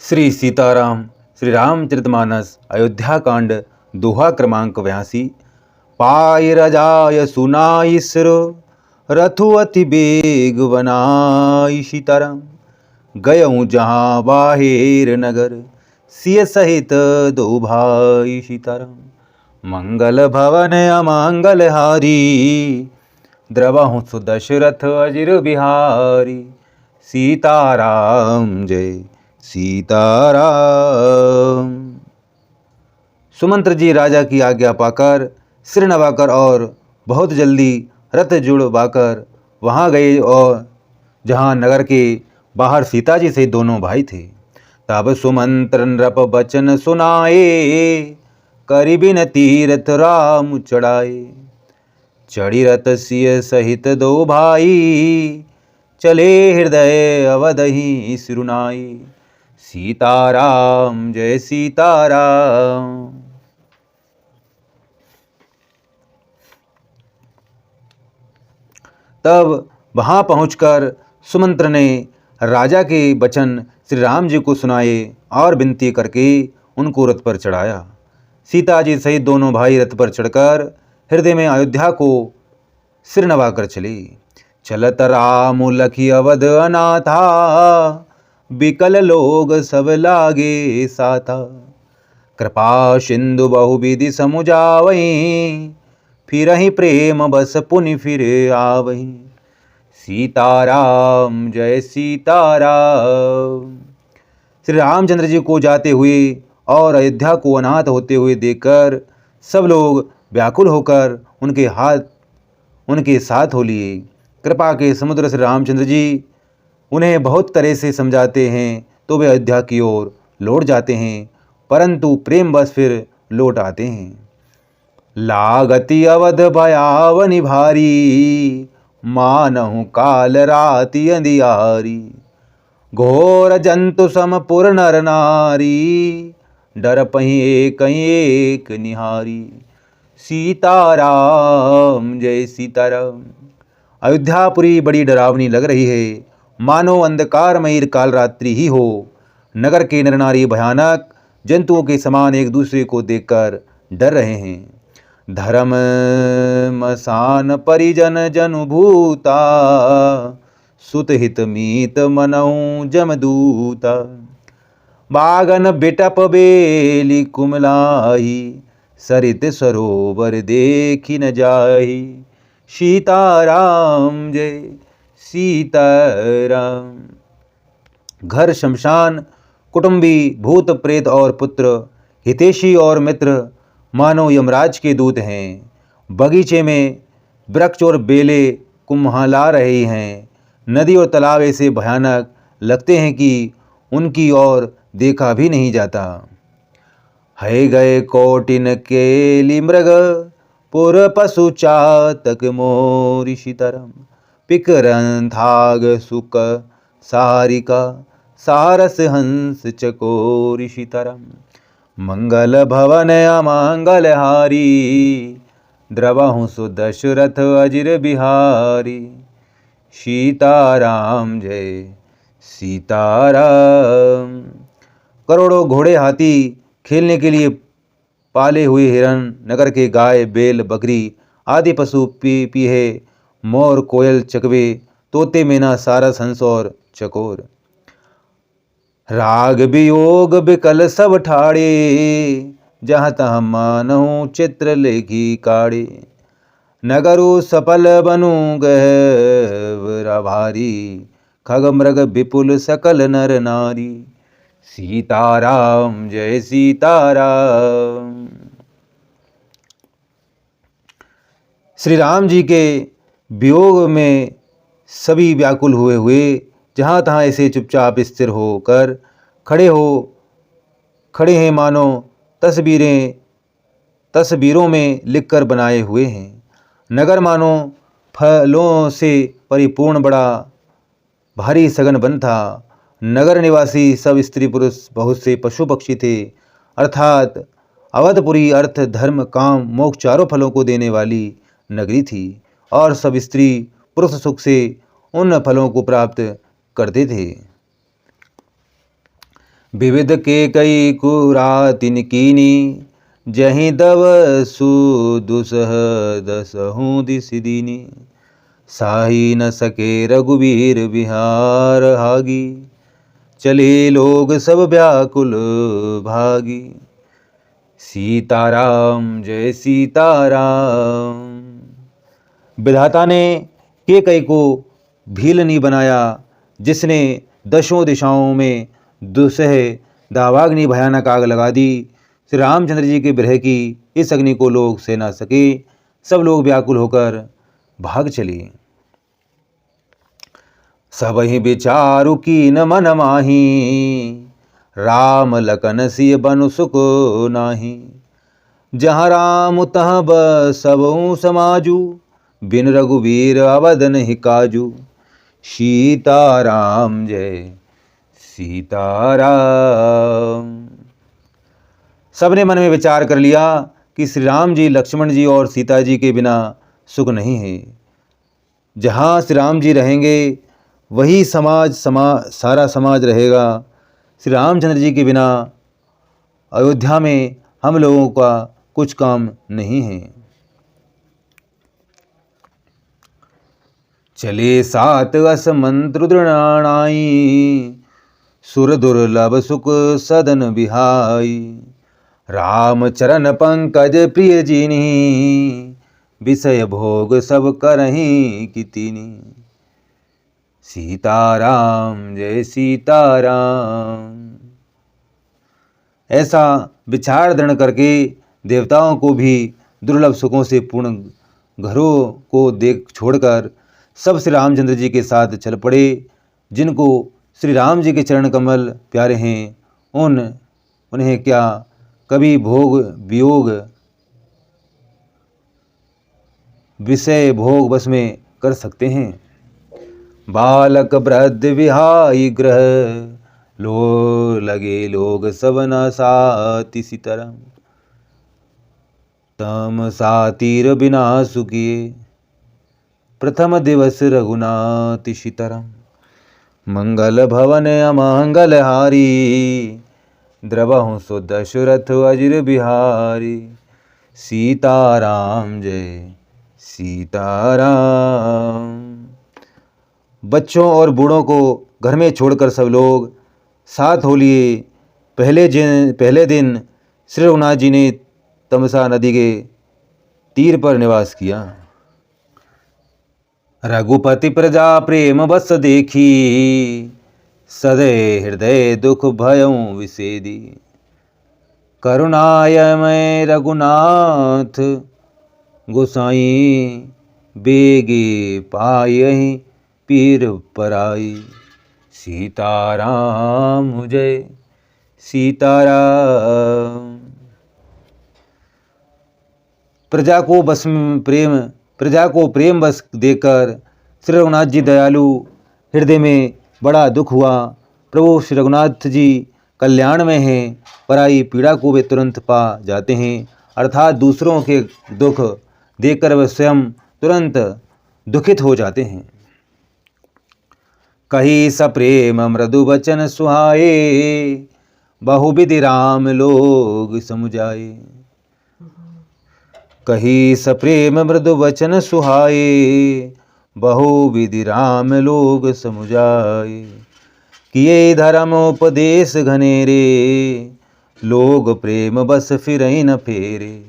श्री सीताराम श्री रामचरितमानस अयोध्या कांड दोहा क्रमांक 82। पाय रजाय सुनाई सिर रथु अति बेग बनाई। सीताराम गयऊँ जहाँ बाहेर नगर सिय सहित दो भाई। सीताराम मंगल भवन अमंगल हारी द्रवहु सुदशरथ अजिर बिहारी। सीताराम जय सीताराम। सुमंत्र जी राजा की आज्ञा पाकर सिर नवाकर और बहुत जल्दी रथ जुड़वाकर वहाँ गए और जहाँ नगर के बाहर सीता जी से दोनों भाई थे। तब सुमंत्र नृप बचन सुनाए करि बिनती रथ राम चढ़ाए। चढ़ी रथ सिय सहित दो भाई चले हृदय अवधहि सिरुनाई। सीताराम जय सीताराम। तब वहां पहुंचकर सुमंत्र ने राजा के वचन श्री राम जी को सुनाए और विनती करके उनको रथ पर चढ़ाया। सीता जी सहित दोनों भाई रथ पर चढ़कर हृदय में अयोध्या को सिर नवाकर चले। चलत राम लखी अवध अनाथा बिकल लोग सब लागे साथा। कृपा सिंधु बहुविधि समुझावहीं फिरहि प्रेम बस पुनि फिर आवहीं। सीताराम जय सीताराम। श्री रामचंद्र जी को जाते हुए और अयोध्या को अनाथ होते हुए देखकर सब लोग व्याकुल होकर उनके साथ हो लिए। कृपा के समुद्र श्री रामचंद्र जी उन्हें बहुत तरह से समझाते हैं तो वे अयोध्या की ओर लौट जाते हैं, परंतु प्रेम बस फिर लौट आते हैं। लागति अवध भयावनि भारी मानहु काल राति अंधियारी। घोर जंतु सम पुर नर नारी डर पही एक निहारी। सीताराम जय सीताराम। अयोध्यापुरी बड़ी डरावनी लग रही है, मानो अंधकारमयी कालरात्रि ही हो। नगर के नर नारी भयानक जंतुओं के समान एक दूसरे को देखकर डर रहे हैं। धर्म मसान परिजन जनुभूता सुत हित मीत मनऊ जमदूता। बागन बिटप बेली कुमलाई सरित सरोवर देखी न जाही। सीताराम जय सीताराम। घर शमशान कुटुंबी भूत प्रेत और पुत्र हितैषी और मित्र मानो यमराज के दूत हैं। बगीचे में वृक्ष और बेले कुम्हला रहे हैं। नदी और तालाब ऐसे भयानक लगते हैं कि उनकी ओर देखा भी नहीं जाता। है गए कोटिन केली मृग पुर पशु चातक मोरी। सीताराम पिकरंथाग सुक सारिका सारस हंस चकोरी। सीताराम मंगल भवन अमंगल हारी द्रवहु सुदशरथ अजिर बिहारी। सीताराम जय सीताराम। करोड़ों घोड़े हाथी खेलने के लिए पाले हुए हिरन नगर के गाय बैल बकरी आदि पशु पीहे मोर कोयल चकवे तोते मैना सारस हंस और चकोर। राग वियोग बिकल सब ठाड़े जहाँ तहाँ मानहु चित्र लेखी काढ़े। नगरु सफल बनु गहवर भारी खग मृग विपुल सकल नर नारी। सीताराम जय सीताराम। श्री राम जी के वियोग में सभी व्याकुल हुए जहाँ तहाँ ऐसे चुपचाप स्थिर होकर खड़े हैं मानो तस्वीरों में लिखकर बनाए हुए हैं। नगर मानो फलों से परिपूर्ण बड़ा भारी सघन वन था। नगर निवासी सब स्त्री पुरुष बहुत से पशु पक्षी थे, अर्थात अवधपुरी अर्थ धर्म काम मोक्ष चारों फलों को देने वाली नगरी थी और सब स्त्री पुरुष सुख से उन फलों को प्राप्त करते थे। विविध के कई कुरातिन कीनी, जहीं दव सुदुसह दसहूँ दिस दीनी। साही न सके रघुवीर बिहार हागी, चले लोग सब व्याकुल भागी। सीताराम जय सीताराम। विधाता ने केकई को भील नहीं बनाया, जिसने दशों दिशाओं में दुसह दावाग्नि भयानक आग लगा दी। श्री रामचंद्र जी के विरह की इस अग्नि को लोग सह ना सके, सब लोग व्याकुल होकर भाग चले। सबहि विचारु कीन मन माही, राम लखन सिय बनु सुख नाही। जहाँ राम तहाँ बसबहु समाजू, बिन रघुवीर अवध नहीं काजू। सीताराम जय सीताराम। सबने मन में विचार कर लिया कि श्री राम जी, लक्ष्मण जी और सीता जी के बिना सुख नहीं है। जहाँ श्री राम जी रहेंगे वही सारा समाज रहेगा। श्री रामचंद्र जी के बिना अयोध्या में हम लोगों का कुछ काम नहीं है। चले सात अस मंत्र दृणाणाई, सुर दुर्लभ सुख सदन बिहाई। राम चरण पंकज प्रिय जिनी, विषय भोग सब करहीं कितिनी। सीताराम जय सीताराम। ऐसा विचार दृढ़ करके देवताओं को भी दुर्लभ सुखों से पूर्ण घरों को देख छोड़कर सब श्री रामचंद्र जी के साथ चल पड़े। जिनको श्री राम जी के चरण कमल प्यारे हैं, उन्हें क्या कभी भोग वियोग विषय भोग बस में कर सकते हैं। बालक वृद्ध विहाई ग्रह, लो लगे लोग सब न साति सीताराम। तम सातीर बिना सुखिए, प्रथम दिवस रघुनाथ सीताराम। मंगल भवन अमंगल हारी, द्रवहु सो दशरथ अजिर बिहारी। सीताराम जय सीताराम। बच्चों और बूढ़ों को घर में छोड़कर सब लोग साथ हो लिए। पहले दिन श्री रघुनाथ जी ने तमसा नदी के तीर पर निवास किया। रघुपति प्रजा प्रेम बस देखी, सदै हृदय दुख भयं विषेदी। करुणामय रघुनाथ गोसाई, बेगे पायहि पीर पराई। सीताराम जय सीताराम। प्रजा को प्रेम बस देकर श्री रघुनाथ जी दयालु, हृदय में बड़ा दुख हुआ। प्रभु श्री रघुनाथ जी कल्याण में हैं, पराई पीड़ा को वे तुरंत पा जाते हैं। अर्थात दूसरों के दुख देखकर वे स्वयं तुरंत दुखित हो जाते हैं। कही सप्रेम मृदु वचन सुहाए, बहुविधि राम लोग समुझाए। कही सप्रेम मृदु वचन सुहाए, बहुविधि राम लोग समुझाए। किए धर्मोपदेश घनेरे, लोग प्रेम बस फिरहि न फेरे।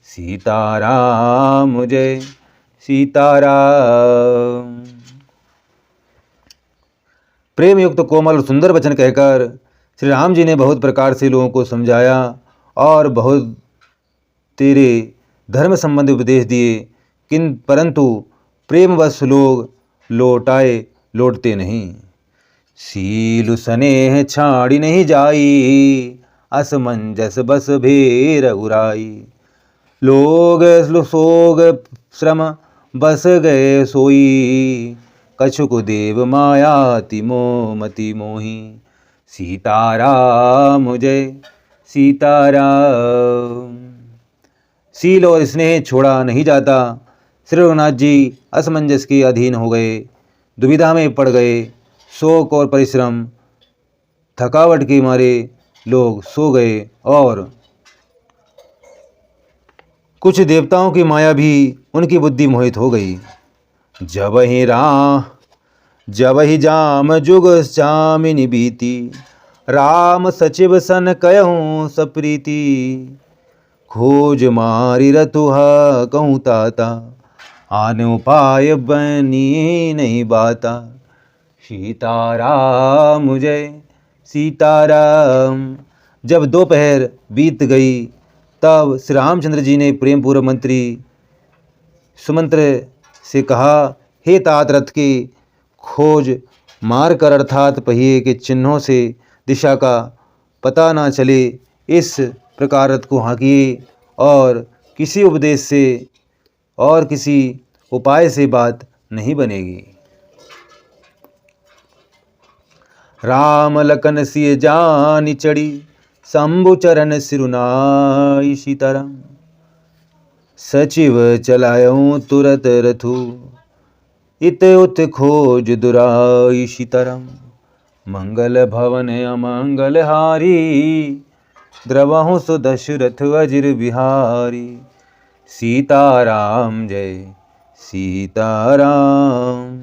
सीताराम जय सीताराम। प्रेम युक्त कोमल और सुंदर वचन कहकर श्री राम जी ने बहुत प्रकार से लोगों को समझाया और बहुत तेरे धर्म संबंधी उपदेश दिए, परंतु प्रेमवश लोग लौटते नहीं। सील स्नेह छाड़ी नहीं जाई, असमंजस बस भेर उराई। लोग सोग श्रम बस गए सोई, कछुक देव माया मति मोही। सीताराम जय सीताराम। सील और स्नेह छोड़ा नहीं जाता। श्री रघुनाथ जी असमंजस के अधीन हो गए, दुविधा में पड़ गए। शोक और परिश्रम थकावट के मारे लोग सो गए और कुछ देवताओं की माया भी उनकी बुद्धि मोहित हो गई। जब ही जाम जुग जामिनी बीती, राम सचिव सन कहूँ सप्रीति। खोज मारी रतुह कहूँ ताता, आन उपाय बनी नहीं बाता। सीताराम जय सीताराम। जब दोपहर बीत गई तब श्री रामचंद्र जी ने प्रेम पूर्वक मंत्री सुमंत्र से कहा, हे तात, रथ की खोज मार कर अर्थात पहिए के चिन्हों से दिशा का पता ना चले, इस प्रकार रथ को हाँकिए और किसी उपदेश से और किसी उपाय से बात नहीं बनेगी। राम लखन सिय जानि चढ़ी, शंभु चरण सिरुनाई। सीताराम। सचिव चलायूं तुरत रथु, इत उत खोज दुराई। सीताराम। मंगल भवन अमंगल हारी, द्रवहु सो दशरथ अजिर बिहारी। सीताराम जय सीताराम।